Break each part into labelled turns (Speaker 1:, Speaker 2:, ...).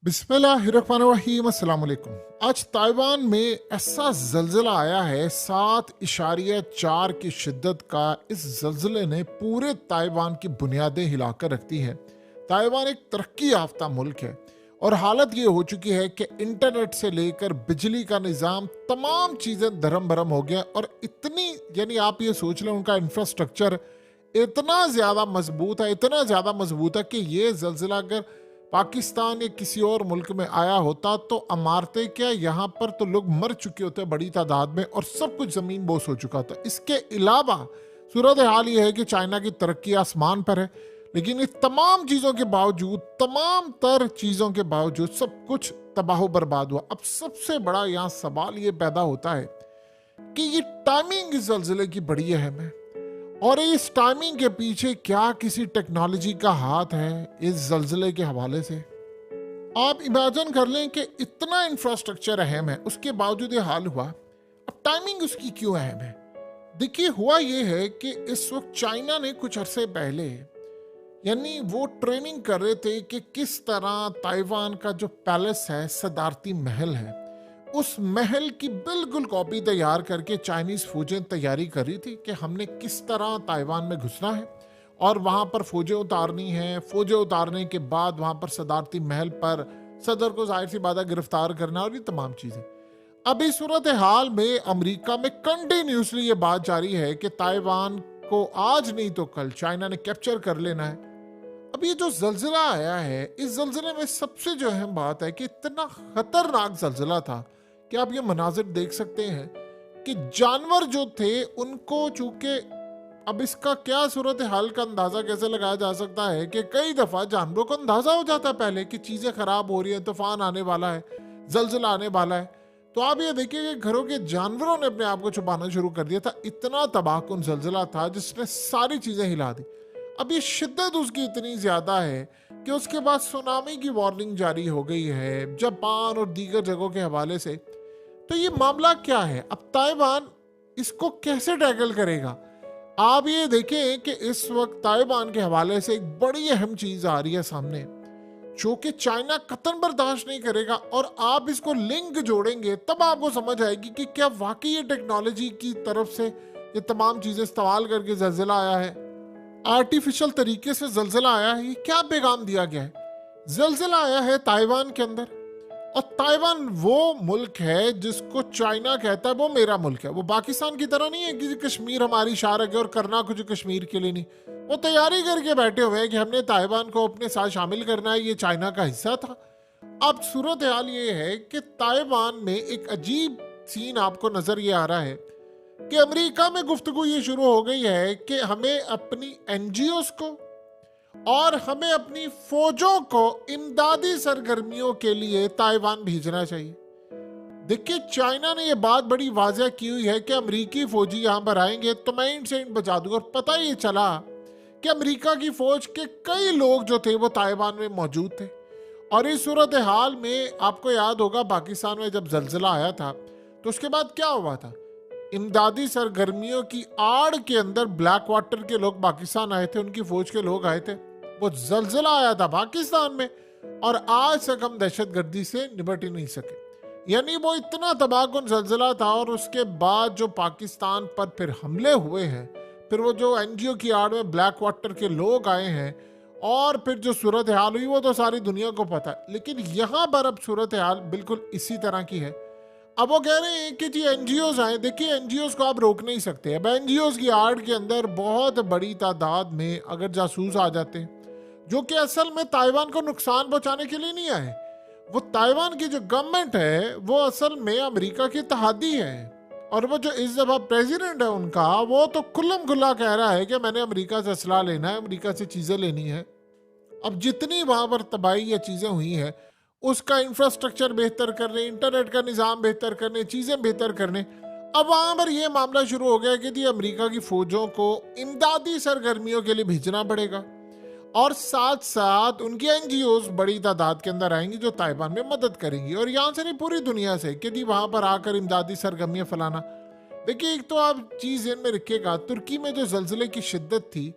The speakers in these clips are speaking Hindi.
Speaker 1: बिस्मिल्लाहिर्रहमानिर्रहीम अस्सलाम वालेकुम। आज ताइवान में ऐसा जल्जला आया है 7.4 की शिद्दत का। इस जल्जले ने पूरे ताइवान की बुनियादें हिलाकर रख दी है। ताइवान एक तरक्की याफ्ता मुल्क है और हालत ये हो चुकी है कि इंटरनेट से लेकर बिजली का निज़ाम तमाम चीज़ें धर्म भरम हो गया। और इतनी यानी आप ये सोच लें उनका इंफ्रास्ट्रक्चर इतना ज़्यादा मजबूत है, इतना ज़्यादा मजबूत है कि ये जल्जला अगर पाकिस्तान या किसी और मुल्क में आया होता तो अमारतें क्या, यहाँ पर तो लोग मर चुके होते बड़ी तादाद में और सब कुछ जमीन बोस हो चुका था। इसके अलावा सूरत हाल ये है कि चाइना की तरक्की आसमान पर है, लेकिन इस तमाम चीज़ों के बावजूद, तमाम तर चीज़ों के बावजूद सब कुछ तबाह बर्बाद हुआ। अब सबसे बड़ा यहाँ सवाल ये पैदा होता है कि ये टाइमिंग इस जल्जले की बड़ी अहम है और इस टाइमिंग के पीछे क्या किसी टेक्नोलॉजी का हाथ है इस जल्जले के हवाले से। आप इमेजिन कर लें कि इतना इंफ्रास्ट्रक्चर अहम है, उसके बावजूद ये हाल हुआ। अब टाइमिंग उसकी क्यों अहम है? देखिए, हुआ ये है कि इस वक्त चाइना ने कुछ अरसे पहले यानी वो ट्रेनिंग कर रहे थे कि किस तरह ताइवान का जो पैलेस है, सदारती महल है, उस महल की बिल्कुल कॉपी तैयार करके चाइनीज फौजें तैयारी कर रही थी कि हमने किस तरह ताइवान में घुसना है और वहां पर फौजें उतारनी है। फौजें उतारने के बाद वहां पर सदारती महल पर सदर को जाहिर सी बात है गिरफ्तार करना और ये तमाम चीजें। अब इस सूरत हाल में अमेरिका में कंटिन्यूसली ये बात जारी है कि ताइवान को आज नहीं तो कल चाइना ने कैप्चर कर लेना है। अब ये जो जल्जला आया है, इस जल्जले में सबसे जो अहम बात है कि इतना खतरनाक जल्जला था कि आप ये मनाजिर देख सकते हैं कि जानवर जो थे उनको, चूंकि अब इसका क्या सूरत हाल का अंदाजा कैसे लगाया जा सकता है कि कई दफा जानवरों को अंदाजा हो जाता है पहले कि चीजें खराब हो रही हैं, तूफान आने वाला है, जल्जला आने वाला है। तो आप ये देखिए कि घरों के जानवरों ने अपने आप को छुपाना शुरू कर दिया था। इतना तबाहकुन जल्जला था जिसने सारी चीजें हिला दी। अब ये शिद्दत उसकी इतनी ज्यादा है कि उसके बाद सुनामी की वार्निंग जारी हो गई है जापान और दीगर जगहों के हवाले से। तो ये मामला क्या है? अब ताइवान इसको कैसे टैकल करेगा? आप ये देखें कि इस वक्त ताइवान के हवाले से एक बड़ी अहम चीज आ रही है सामने, जो कि चाइना कतई बर्दाश्त नहीं करेगा। और आप इसको लिंक जोड़ेंगे तब आपको समझ आएगी कि क्या वाकई ये टेक्नोलॉजी की तरफ से ये तमाम चीजें इस्तेमाल करके जल्जला आया है, आर्टिफिशियल तरीके से जल्जला आया है। ये क्या पैगाम दिया गया है? जल्जला आया है ताइवान के अंदर, और ताइवान वो मुल्क है जिसको चाइना कहता है वो मेरा मुल्क है। वो पाकिस्तान की तरह नहीं है कि कश्मीर हमारी शारक है और करना कुछ कश्मीर के लिए नहीं। वो तैयारी करके बैठे हुए हैं कि हमने ताइवान को अपने साथ शामिल करना है, ये चाइना का हिस्सा था। अब सूरत हाल ये है कि ताइवान में एक अजीब सीन आपको नजर ये आ रहा है कि अमेरिका में गुफ्तगू ये शुरू हो गई है कि हमें अपनी एनजीओस को और हमें अपनी फौजों को इमदादी सरगर्मियों के लिए ताइवान भेजना चाहिए। देखिए, चाइना ने यह बात बड़ी वाज़ेह की हुई है कि अमेरिकी फौजी यहां पर आएंगे तो मैं इनसे इन बचा दूंगा। और पता ये चला कि अमेरिका की फौज के कई लोग जो थे वो ताइवान में मौजूद थे। और इस सूरत हाल में आपको याद होगा पाकिस्तान में जब जल्जला आया था तो उसके बाद क्या हुआ था? इमदादी सरगर्मियों की आड़ के अंदर ब्लैक वाटर के लोग पाकिस्तान आए थे, उनकी फौज के लोग आए थे। वो जल्जला आया था पाकिस्तान में और आज तक हम दहशतगर्दी से निपट ही नहीं सके। यानी वो इतना तबाहकुन जल्जला था। और उसके बाद जो पाकिस्तान पर फिर हमले हुए हैं, फिर वो जो एनजीओ की आड़ में ब्लैक वाटर के लोग आए हैं, और फिर जो सूरत हाल हुई वो तो सारी दुनिया को पता है। लेकिन यहाँ पर अब सूरत हाल बिल्कुल इसी तरह की है। अब वो कह रहे हैं कि जी एनजीओज आए। देखिए, एनजीओज को आप रोक नहीं सकते। अब एनजीओज की आड़ के अंदर बहुत बड़ी तादाद में अगर जासूस आ जाते हैं जो कि असल में ताइवान को नुकसान पहुंचाने के लिए नहीं आए, वो ताइवान की जो गवर्नमेंट है वो असल में अमेरिका की इत्तेहादी है। और वो जो इस दफा प्रेसिडेंट है उनका, वो तो खुल्लम खुल्ला कह रहा है कि मैंने अमेरिका से असला लेना है, अमेरिका से चीजें लेनी है। अब जितनी वहां पर तबाही या चीजें हुई हैं उसका इंफ्रास्ट्रक्चर बेहतर करने, इंटरनेट का निज़ाम बेहतर करने, चीज़ें बेहतर करने, अब वहाँ पर यह मामला शुरू हो गया कि जी अमेरिका की फौजों को इमदादी सरगर्मियों के लिए भेजना पड़ेगा और साथ साथ उनकी एनजीओज बड़ी तादाद के अंदर आएंगी जो ताइवान में मदद करेंगी। और यहाँ से नहीं, पूरी दुनिया से, कि जी वहाँ पर आकर इमदादी सरगर्मियाँ फैलाना। देखिए, एक तो आप चीज़ इनमें रखिएगा, तुर्की में जो जल्जले की शिद्दत थी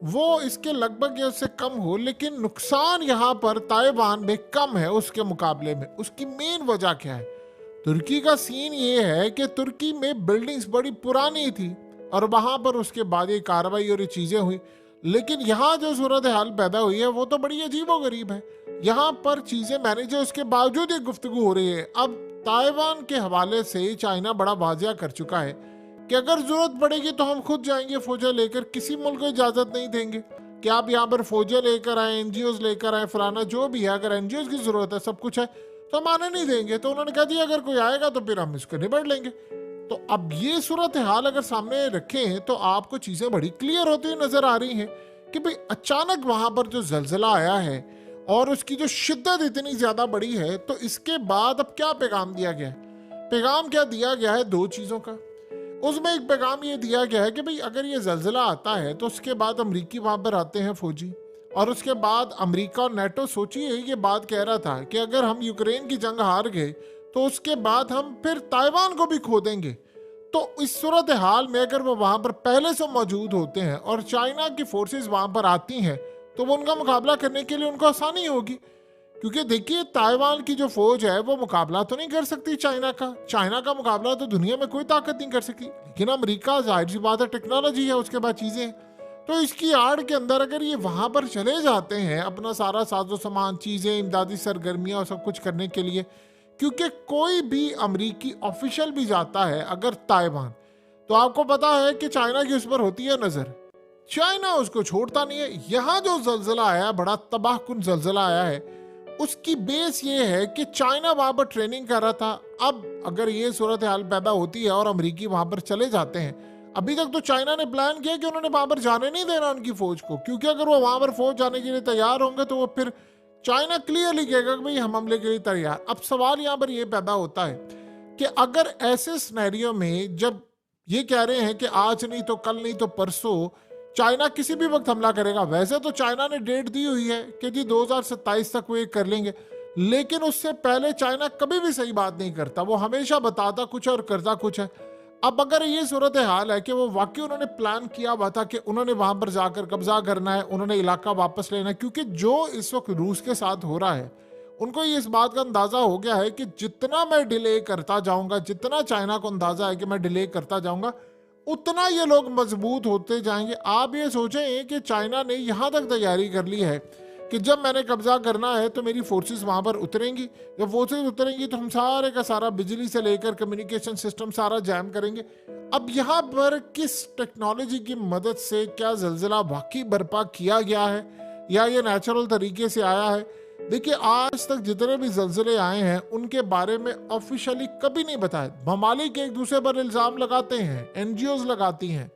Speaker 1: वो इसके लगभग या उससे कम हो, लेकिन नुकसान यहाँ पर ताइवान में कम है उसके मुकाबले में। उसकी मेन वजह क्या है? तुर्की का सीन ये है कि तुर्की में बिल्डिंग्स बड़ी पुरानी थी और वहां पर उसके बाद ये कार्रवाई और ये चीजें हुई, लेकिन यहाँ जो सूरत हाल पैदा हुई है वो तो बड़ी अजीबोगरीब है। यहाँ पर चीजें मैनेज है, उसके बावजूद ये गुफ्तगू हो रही है। अब ताइवान के हवाले से चाइना बड़ा वाजिया कर चुका है कि अगर जरूरत पड़ेगी तो हम खुद जाएंगे फौजें लेकर, किसी मुल्क को इजाजत नहीं देंगे कि आप यहाँ पर फौजें लेकर आए, एनजीओ लेकर आए, फलाना जो भी है। अगर एनजीओ की जरूरत है, सब कुछ है, तो हम आने नहीं देंगे। तो उन्होंने कहा दिया अगर कोई आएगा तो फिर हम इसको निबड़ लेंगे। तो अब ये सूरत हाल अगर सामने रखें तो आपको चीजें बड़ी क्लियर होती हुई नजर आ रही हैं कि भाई अचानक वहां पर जो जलजिला आया है और उसकी जो शिद्दत इतनी ज्यादा बड़ी है, तो इसके बाद अब क्या पैगाम दिया गया है? पैगाम क्या दिया गया है? दो चीजों का। उसमें एक पैगाम ये दिया गया है कि भाई अगर ये जलजिला आता है तो उसके बाद अमरीकी वहां पर आते हैं फौजी, और उसके बाद अमेरिका और नेटो, सोचिए ये बात कह रहा था कि अगर हम यूक्रेन की जंग हार गए तो उसके बाद हम फिर ताइवान को भी खो देंगे। तो इस सूरत हाल में अगर वो वहां पर पहले से मौजूद होते हैं और चाइना की फोर्सेस वहां पर आती हैं तो वो उनका मुकाबला करने के लिए उनको आसानी होगी। क्योंकि देखिए ताइवान की जो फौज है वो मुकाबला तो नहीं कर सकती चाइना का, चाइना का मुकाबला तो दुनिया में कोई ताकत नहीं कर सकती, लेकिन अमेरिका जाहिर सी बात है टेक्नोलॉजी है, उसके बाद चीजें हैं। तो इसकी आड़ के अंदर अगर ये वहां पर चले जाते हैं अपना सारा साजो सामान, चीजें, इमदादी सरगर्मियां और सब कुछ करने के लिए, क्योंकि कोई भी अमेरिकी ऑफिशियल भी जाता है अगर ताइवान, तो आपको पता है कि चाइना की उस पर होती है नजर, चाइना उसको छोड़ता नहीं है। यहाँ जो जलजिला आया, बड़ा तबाहकुन जलजिला आया है, उसकी बेस ये है कि चाइना वहां पर ट्रेनिंग कर रहा था। अब अगर ये सूरत हाल पैदा होती है और अमेरिकी वहां पर चले जाते हैं, अभी तक तो चाइना ने प्लान किया कि उन्होंने वहां पर जाने नहीं देना उनकी फौज को, क्योंकि अगर वो वहां पर फौज जाने के लिए तैयार होंगे तो वो फिर चाइना क्लियरली कहेगा कि भाई हम हमले के लिए तैयार। अब सवाल यहाँ पर ये पैदा होता है कि अगर ऐसे सिनेरियो में जब ये कह रहे हैं कि आज नहीं तो कल नहीं तो परसों चाइना किसी भी वक्त हमला करेगा, वैसे तो चाइना ने डेट दी हुई है कि जी 2027 तक वो ये कर लेंगे, लेकिन उससे पहले चाइना कभी भी सही बात नहीं करता, वो हमेशा बताता कुछ और करता कुछ है। अब अगर ये सूरत हाल है कि वो वाकई उन्होंने प्लान किया हुआ था कि उन्होंने वहां पर जाकर कब्जा करना है, उन्होंने इलाका वापस लेना है, क्योंकि जो इस वक्त रूस के साथ हो रहा है उनको ये इस बात का अंदाजा हो गया है कि जितना मैं डिले करता जाऊंगा, जितना चाइना को अंदाजा है कि मैं डिले करता जाऊंगा, उतना ये लोग मजबूत होते जाएंगे। आप ये सोचें कि चाइना ने यहां तक तैयारी कर ली है कि जब मैंने कब्जा करना है तो मेरी फोर्सेस वहां पर उतरेंगी, जब फोर्सेस उतरेंगी तो हम सारे का सारा बिजली से लेकर कम्युनिकेशन सिस्टम सारा जैम करेंगे। अब यहाँ पर किस टेक्नोलॉजी की मदद से क्या जलजिला वाकई बर्पा किया गया है या ये नेचुरल तरीके से आया है? देखिए आज तक जितने भी जलजिले आए हैं उनके बारे में ऑफिशियली कभी नहीं बताया। ममालिक एक दूसरे पर इल्जाम लगाते हैं, एनजीओज लगाती हैं,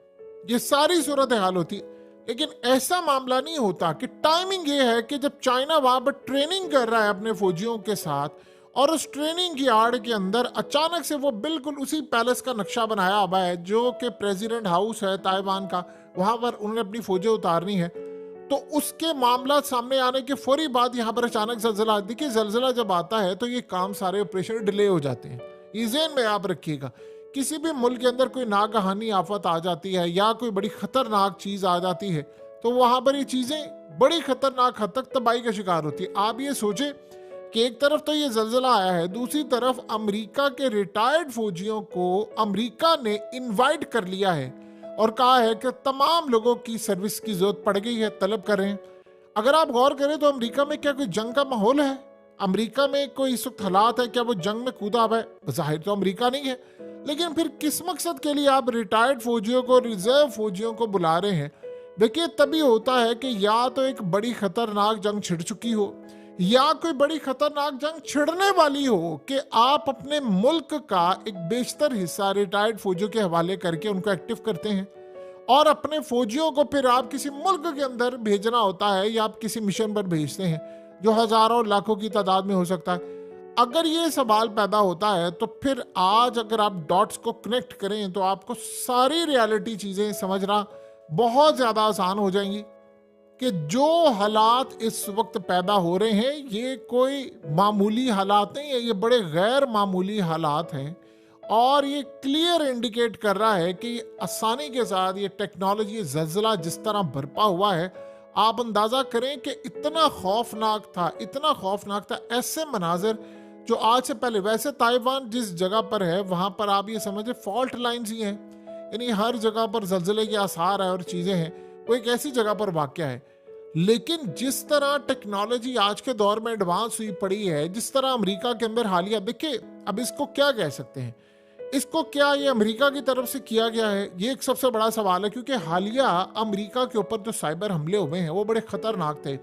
Speaker 1: ये सारी सूरत हाल होती है, लेकिन ऐसा मामला नहीं होता कि टाइमिंग ये है कि जब चाइना वहां पर ट्रेनिंग कर रहा है अपने फौजियों के साथ और उस ट्रेनिंग की आड़ के अंदर अचानक से वो बिल्कुल उसी पैलेस का नक्शा बनाया हुआ है जो कि प्रेसिडेंट हाउस है ताइवान का, वहां पर उन्होंने अपनी फौजें उतारनी है, तो उसके मामला सामने आने के फौरी बाद यहाँ पर अचानक जलजिला। देखिए जलजिला जब आता है तो ये काम सारे ऑपरेशन डिले हो जाते हैं, ये ज़हन में आप रखिएगा। किसी भी मुल्क के अंदर कोई नागहानी आफत आ जाती है या कोई बड़ी खतरनाक चीज आ जाती है तो वहां पर ये चीजें बड़ी खतरनाक हद तक तबाही का शिकार होती है। आप ये सोचें कि एक तरफ तो ये जलजिला आया है, दूसरी तरफ अमेरिका के रिटायर्ड फौजियों को अमेरिका ने इनवाइट कर लिया है और कहा है कि तमाम लोगों की सर्विस की जरूरत पड़ गई है, तलब करें। अगर आप गौर करें तो अमेरिका में क्या कोई जंग का माहौल है? अमेरिका में कोई इस वक्त हालात है क्या वो जंग में कूदा हुआ है? जाहिर तो अमेरिका नहीं है, लेकिन फिर किस मकसद के लिए आप रिटायर्ड फौजियों को, रिजर्व फौजियों को बुला रहे हैं? देखिए तभी होता है कि या तो एक बड़ी खतरनाक जंग छिड़ चुकी हो या कोई बड़ी खतरनाक जंग छिड़ने वाली हो कि आप अपने मुल्क का एक बेशतर हिस्सा रिटायर्ड फौजियों के हवाले करके उनको एक्टिव करते हैं और अपने फौजियों को फिर आप किसी मुल्क के अंदर भेजना होता है या आप किसी मिशन पर भेजते हैं जो हजारों लाखों की तादाद में हो सकता है। अगर ये सवाल पैदा होता है तो फिर आज अगर आप डॉट्स को कनेक्ट करें तो आपको सारी रियलिटी चीजें समझना बहुत ज्यादा आसान हो जाएंगी कि जो हालात इस वक्त पैदा हो रहे हैं ये कोई मामूली हालात नहीं है, ये बड़े गैर मामूली हालात हैं और ये क्लियर इंडिकेट कर रहा है कि आसानी के साथ ये टेक्नोलॉजी जल्जला जिस तरह बरपा हुआ है, आप अंदाजा करें कि इतना खौफनाक था, इतना खौफनाक था। ऐसे मनाजिर जो आज से पहले, वैसे ताइवान जिस जगह पर है वहां पर आप ये समझे फॉल्ट लाइंस ही हैं, यानी हर जगह पर जल्जले के आसार है और चीजें हैं, वो एक ऐसी जगह पर वाक़या है। लेकिन जिस तरह टेक्नोलॉजी आज के दौर में एडवांस हुई पड़ी है, जिस तरह अमेरिका के अंदर हालिया, देखिए अब इसको क्या कह सकते हैं, इसको क्या ये अमेरिका की तरफ से किया गया है, ये एक सबसे बड़ा सवाल है। क्योंकि हालिया अमेरिका के ऊपर जो साइबर हमले हुए हैं वो बड़े खतरनाक थे।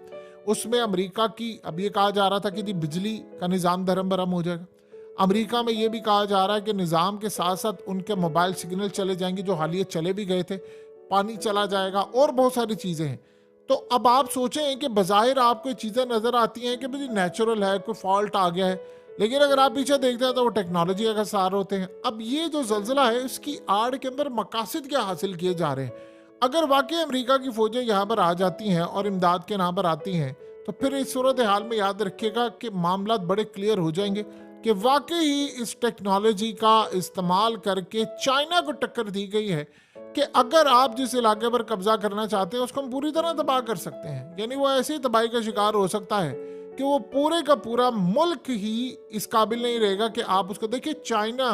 Speaker 1: उसमें अमेरिका की, अब ये कहा जा रहा था कि जी बिजली का निज़ाम धर्म भरम हो जाएगा। अमेरिका में ये भी कहा जा रहा है कि निज़ाम के साथ साथ उनके मोबाइल सिग्नल चले जाएंगे, जो हालिया चले भी गए थे, पानी चला जाएगा और बहुत सारी चीज़ें हैं। तो अब आप सोचें कि बज़ाहिर आपको ये चीज़ें नज़र आती हैं कि भाई नेचुरल है, कोई फॉल्ट आ गया है, लेकिन अगर आप पीछे देखते हैं तो वो टेक्नोलॉजी का सार होते हैं। अब ये जो जल्जला है इसकी आड़ के अंदर मकासद क्या हासिल किए जा रहे हैं। अगर वाकई अमेरिका की फौजें यहाँ पर आ जाती हैं और इमदाद के नाम पर आती हैं, तो फिर इस सूरत हाल में याद रखिएगा कि मामला बड़े क्लियर हो जाएंगे कि वाकई ही इस टेक्नोलॉजी का इस्तेमाल करके चाइना को टक्कर दी गई है कि अगर आप जिस इलाके पर कब्जा करना चाहते हैं उसको हम पूरी तरह तबाह कर सकते हैं। यानी वो ऐसी तबाही का शिकार हो सकता है कि वो पूरे का पूरा मुल्क ही इस काबिल नहीं रहेगा कि आप उसको, देखिए चाइना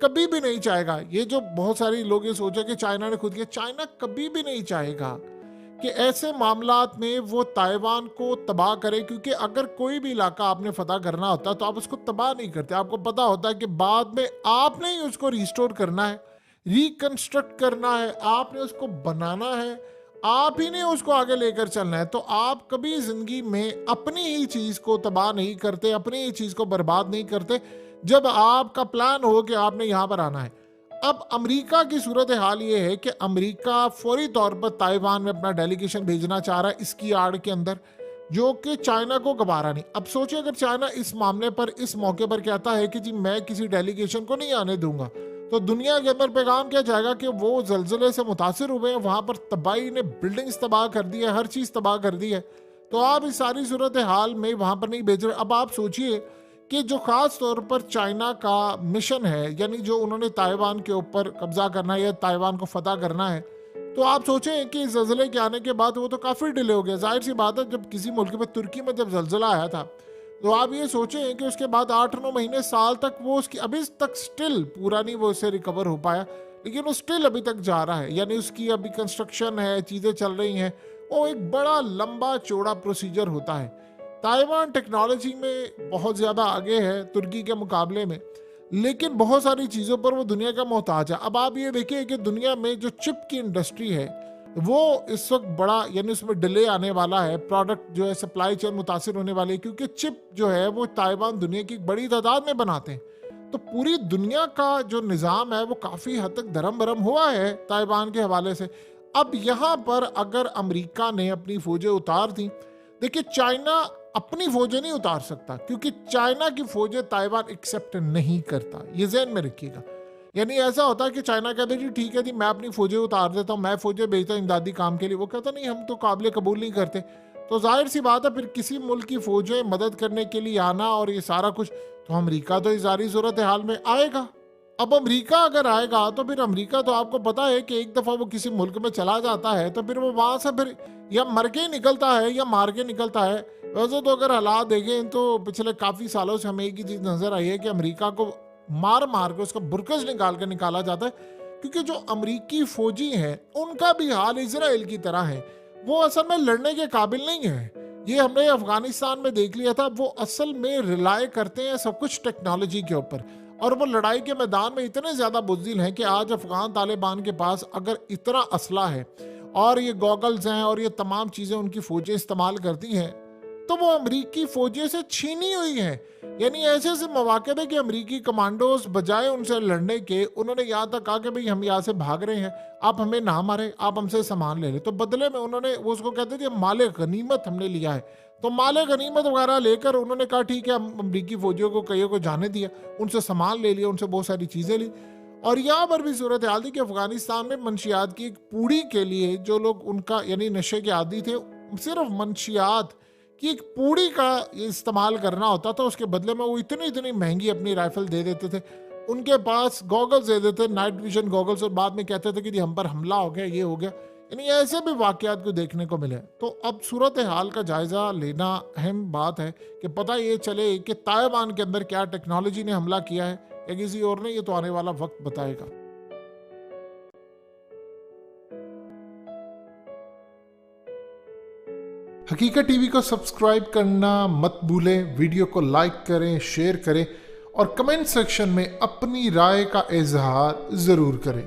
Speaker 1: कभी भी नहीं चाहेगा, ये जो बहुत सारे लोग ये सोचे कि चाइना ने खुद किया, चाइना कभी भी नहीं चाहेगा कि ऐसे मामलात में वो ताइवान को तबाह करे। क्योंकि अगर कोई भी इलाका आपने फतह करना होता है तो आप उसको तबाह नहीं करते, आपको पता होता है कि बाद में आपने ही उसको रिस्टोर करना है, रिकंस्ट्रक्ट करना है, आपने उसको बनाना है, आप ही ने उसको आगे लेकर चलना है। तो आप कभी जिंदगी में अपनी ही चीज को तबाह नहीं करते, अपनी ही चीज को बर्बाद नहीं करते जब आपका प्लान हो कि आपने यहां पर आना है। अब अमेरिका की सूरत हाल ये है कि अमेरिका फौरी तौर पर ताइवान में अपना डेलीगेशन भेजना चाह रहा है इसकी आड़ के अंदर, जो कि चाइना को गवारा नहीं। अब सोचिए अगर चाइना इस मामले पर, इस मौके पर कहता है कि जी मैं किसी डेलीगेशन को नहीं आने दूंगा, तो दुनिया के अंदर पैगाम क्या जाएगा कि वो जल्जले से मुतासिर हुए हैं, वहां पर तबाही ने बिल्डिंग्स तबाह कर दी है, हर चीज तबाह कर दी है। तो आप इस सारी सूरत हाल में वहां पर नहीं भेज रहे। अब आप सोचिए कि जो खास तौर पर चाइना का मिशन है, यानी जो उन्होंने ताइवान के ऊपर कब्जा करना है या ताइवान को फतह करना है, तो आप सोचें कि जल्जले के आने के बाद वो तो काफ़ी डिले हो गया। जाहिर सी बात है, जब किसी मुल्क में, तुर्की में जब जल्जला आया था, तो आप ये सोचें कि उसके बाद 8-9 महीने, साल तक वो उसकी अभी तक स्टिल पूरा नहीं वो उससे रिकवर हो पाया, लेकिन वो स्टिल अभी तक जा रहा है। यानी उसकी अभी कंस्ट्रक्शन है, चीज़ें चल रही हैं, वो एक बड़ा लंबा चौड़ा प्रोसीजर होता है। ताइवान टेक्नोलॉजी में बहुत ज़्यादा आगे है तुर्की के मुकाबले में, लेकिन बहुत सारी चीज़ों पर वो दुनिया का मोहताज है। अब आप ये देखिए कि दुनिया में जो चिप की इंडस्ट्री है वो इस वक्त बड़ा, यानी उसमें डिले आने वाला है, प्रोडक्ट जो है सप्लाई चेन मुतासिर होने वाली है, क्योंकि चिप जो है वो ताइवान दुनिया की एक बड़ी तादाद में बनाते हैं। तो पूरी दुनिया का जो निज़ाम है वो काफ़ी हद तक धर्म भरम हुआ है ताइवान के हवाले से। अब यहाँ पर अगर अमेरिका ने अपनी फौजें उतार दी, देखिए चाइना अपनी फौजें नहीं उतार सकता, क्योंकि चाइना की फौजें ताइवान एक्सेप्ट नहीं करता, ये ज़हन में रखिएगा। यानी ऐसा होता है कि चाइना कहते जी ठीक है जी मैं अपनी फौजें उतार देता हूँ, मैं फौजें भेजता हूँ इमदादी काम के लिए, वो कहता नहीं हम तो काबिल कबूल नहीं करते। तो जाहिर सी बात है फिर किसी मुल्क की फौजें मदद करने के लिए आना और ये सारा कुछ, तो अमेरिका तो इस सारी सूरत हाल में आएगा। अब अमेरिका अगर आएगा तो फिर अमेरिका, तो आपको पता है कि एक दफ़ा वो किसी मुल्क में चला जाता है तो फिर वो वहाँ से फिर या मर के निकलता है या मार के निकलता है। वैसे तो अगर हालात देखें तो पिछले काफ़ी सालों से हमें एक ही चीज़ नज़र आई है कि अमेरिका को मार मार के उसका बुरकस निकाल के निकाला जाता है, क्योंकि जो अमेरिकी फौजी हैं उनका भी हाल इजराइल की तरह है, वो असल में लड़ने के काबिल नहीं है। ये हमने अफगानिस्तान में देख लिया था, वो असल में रिलाय करते हैं सब कुछ टेक्नोलॉजी के ऊपर, और वो लड़ाई के मैदान में इतने ज़्यादा बुज़दिल हैं कि आज अफगान तालिबान के पास अगर इतना असला है और ये गॉगल्स हैं और ये तमाम चीज़ें उनकी फ़ौजें इस्तेमाल करती हैं, तो वो अमरीकी फ़ौजें से छीनी हुई हैं। यानी ऐसे ऐसे मौके थे कि अमरीकी कमांडोज बजाय उनसे लड़ने के, उन्होंने यहाँ तक कहा कि भाई हम यहाँ से भाग रहे हैं, आप हमें ना मारे, आप हमसे सामान ले लें। तो बदले में उन्होंने, वो उसको कहते थे माले गनीमत हमने लिया है, तो माले गनीमत वगैरह लेकर उन्होंने कहा ठीक है, हम अमरीकी फौजियों को कईयों को जाने दिया, उनसे सामान ले लिया, उनसे बहुत सारी चीज़ें ली। और यहाँ पर भी सूरत हाल थी कि अफगानिस्तान में मंशियात की एक पूड़ी के लिए जो लोग उनका यानी नशे के आदी थे, सिर्फ मंशियात कि एक पूड़ी का इस्तेमाल करना होता था, उसके बदले में वो इतनी इतनी महंगी अपनी राइफल दे देते थे। उनके पास गॉगल्स दे देते, नाइट विजन गॉगल्स, और बाद में कहते थे कि हम पर हमला हो गया, ये हो गया। यानी ऐसे भी वाकयात को देखने को मिले। तो अब सूरत हाल का जायजा लेना अहम बात है कि पता ये चले कि ताइवान के अंदर क्या टेक्नोलॉजी ने हमला किया है या किसी और ने, ये तो आने वाला वक्त बताएगा। हकीकत टीवी को सब्सक्राइब करना मत भूलें, वीडियो को लाइक करें, शेयर करें और कमेंट सेक्शन में अपनी राय का इजहार जरूर करें।